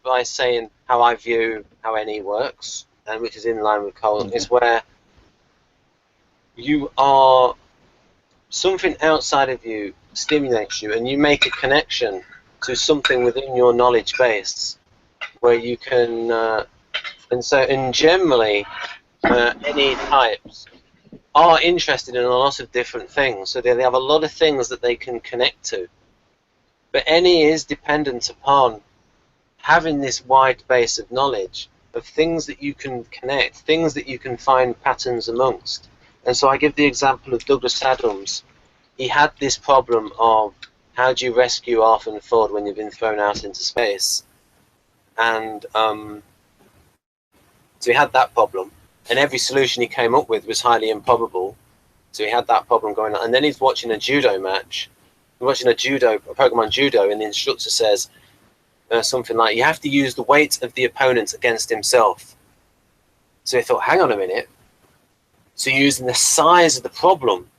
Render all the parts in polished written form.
by saying how I view how NE works, and which is in line with Cole, is where you are, something outside of you stimulates you, and you make a connection to something within your knowledge base, where you can, and generally, NE types are interested in a lot of different things, so they have a lot of things that they can connect to. But NE is dependent upon having this wide base of knowledge of things that you can connect, things that you can find patterns amongst. And so I give the example of Douglas Adams. He had this problem of how do you rescue Arthur Ford when you've been thrown out into space. And so he had that problem. And every solution he came up with was highly improbable. So he had that problem going on. And then he's watching a judo match. He's watching a program on judo, and the instructor says something like, you have to use the weight of the opponent against himself. So he thought, hang on a minute. So you're using the size of the problem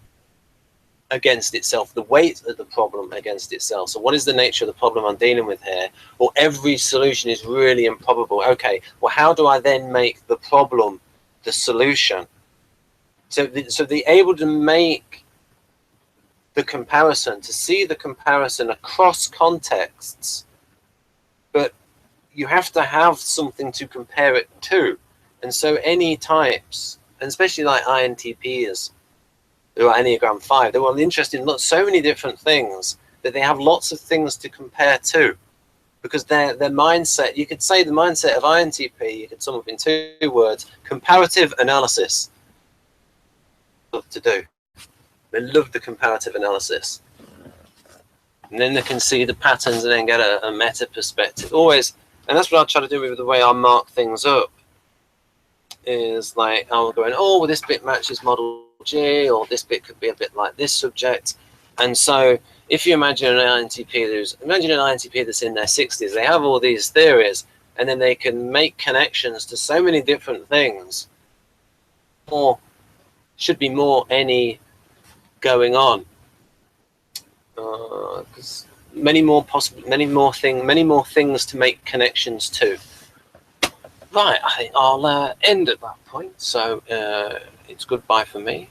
against itself, the weight of the problem against itself. So what is the nature of the problem I'm dealing with here? Well, every solution is really improbable. Okay, well, how do I then make the problem the solution? So they're able to make the comparison, to see the comparison across contexts, but you have to have something to compare it to. And so NE types, and especially like INTPs, who are Enneagram 5, they're all interested in so many different things that they have lots of things to compare to, because their mindset, you could say the mindset of INTP, you could sum up in 2 words: comparative analysis. Love to do. They love the comparative analysis. And then they can see the patterns and then get a meta perspective. Always, and that's what I try to do with the way I mark things up, is like, I'm going, oh, well, this bit matches model G, or this bit could be a bit like this subject. And so if you imagine an INTP that's in their 60s, they have all these theories, and then they can make connections to so many different things. Or should be more NE going on, because many more things to make connections to. Right, I think I'll end at that point. So it's goodbye for me.